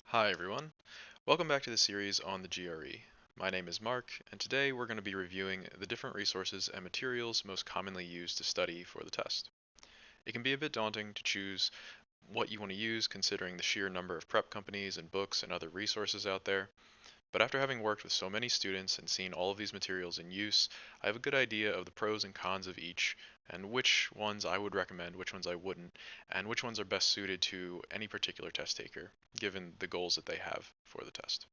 Hi everyone, welcome back to the series on the GRE. My name is Mark, and today we're going to be reviewing the different resources and materials most commonly used to study for the test. It can be a bit daunting to choose what you want to use considering the sheer number of prep companies and books and other resources out there, but after having worked with so many students and seen all of these materials in use, I have a good idea of the pros and cons of each, and which ones I would recommend, which ones I wouldn't, and which ones are best suited to any particular test taker, given the goals that they have for the test.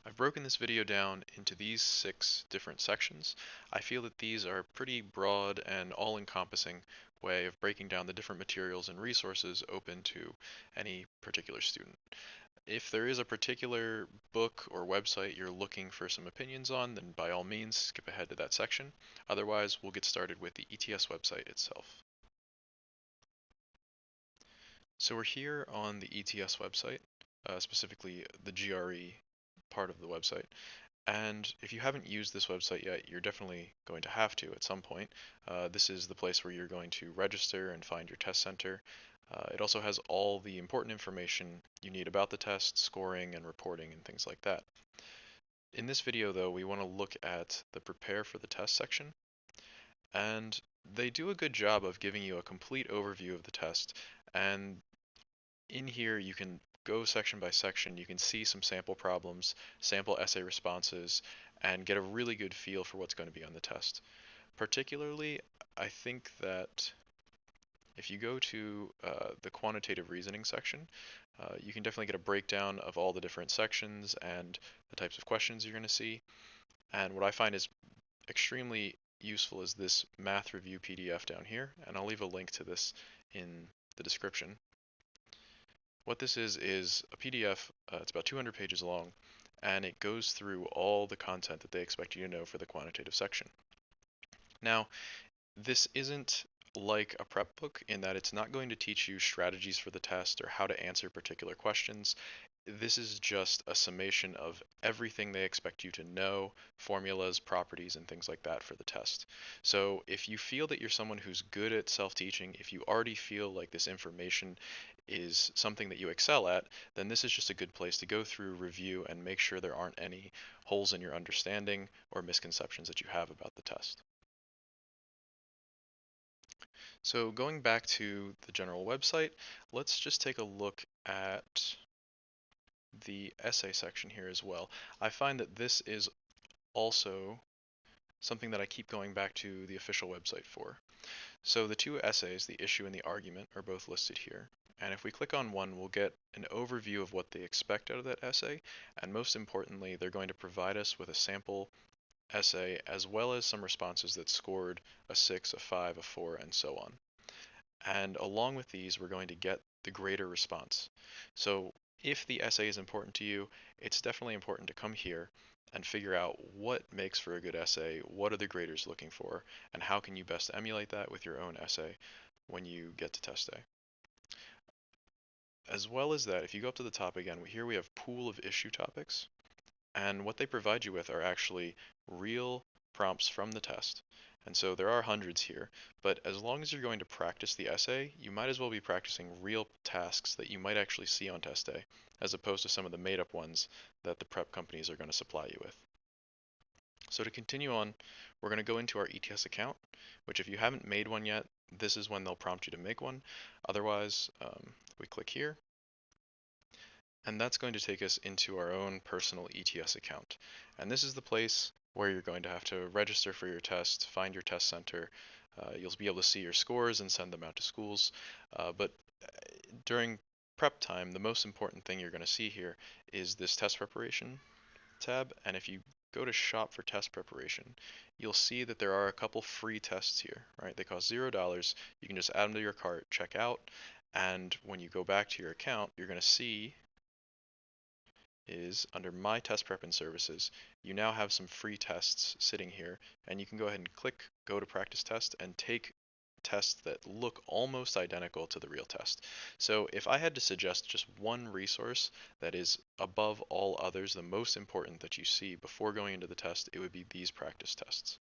I've broken this video down into these 6 different sections. I feel that these are a pretty broad and all-encompassing way of breaking down the different materials and resources open to any particular student. If there is a particular book or website you're looking for some opinions on, then by all means skip ahead to that section. Otherwise, we'll get started with the ETS website itself. So we're here on the ETS website, specifically the GRE part of the website. And if you haven't used this website yet, you're definitely going to have to at some point. This is the place where you're going to register and find your test center. It also has all the important information you need about the test, scoring, and reporting, and things like that. In this video, though, we want to look at the prepare for the test section, and they do a good job of giving you a complete overview of the test. And in here, you can go section by section. You can see some sample problems, sample essay responses, and get a really good feel for what's going to be on the test. Particularly, I think that if you go to the quantitative reasoning section, you can definitely get a breakdown of all the different sections and the types of questions you're going to see. And what I find is extremely useful is this math review PDF down here, and I'll leave a link to this in the description. What this is a PDF, it's about 200 pages long, and it goes through all the content that they expect you to know for the quantitative section. Now, this isn't like a prep book in that it's not going to teach you strategies for the test or how to answer particular questions. This is just a summation of everything they expect you to know, formulas, properties, and things like that for the test. So if you feel that you're someone who's good at self-teaching, if you already feel like this information is something that you excel at, then this is just a good place to go through, review, and make sure there aren't any holes in your understanding or misconceptions that you have about the test. So going back to the general website, let's just take a look at the essay section here as well. I find that this is also something that I keep going back to the official website for. So the two essays, the issue and the argument, are both listed here. And if we click on one, we'll get an overview of what they expect out of that essay. And most importantly, they're going to provide us with a sample essay as well as some responses that scored a 6, a 5, a 4, and so on. And along with these, we're going to get the grader response. So if the essay is important to you, it's definitely important to come here and figure out what makes for a good essay, what are the graders looking for, and how can you best emulate that with your own essay when you get to test day. As well as that, if you go up to the top again, here we have pool of issue topics, and what they provide you with are actually real prompts from the test. And so there are hundreds here, but as long as you're going to practice the essay, you might as well be practicing real tasks that you might actually see on test day, as opposed to some of the made up ones that the prep companies are going to supply you with. So to continue on, we're going to go into our ETS account, which if you haven't made one yet, this is when they'll prompt you to make one. Otherwise, we click here, and that's going to take us into our own personal ETS account. And this is the place where you're going to have to register for your test, find your test center. You'll be able to see your scores and send them out to schools. But during prep time, the most important thing you're going to see here is this test preparation tab. And if you go to shop for test preparation, you'll see that there are a couple free tests here, right? They cost $0. You can just add them to your cart, check out, and when you go back to your account, you're going to see is under My Test Prep and Services, you now have some free tests sitting here, and you can go ahead and click Go to Practice Test and take tests that look almost identical to the real test. So if I had to suggest just one resource that is above all others, the most important that you see before going into the test, it would be these practice tests.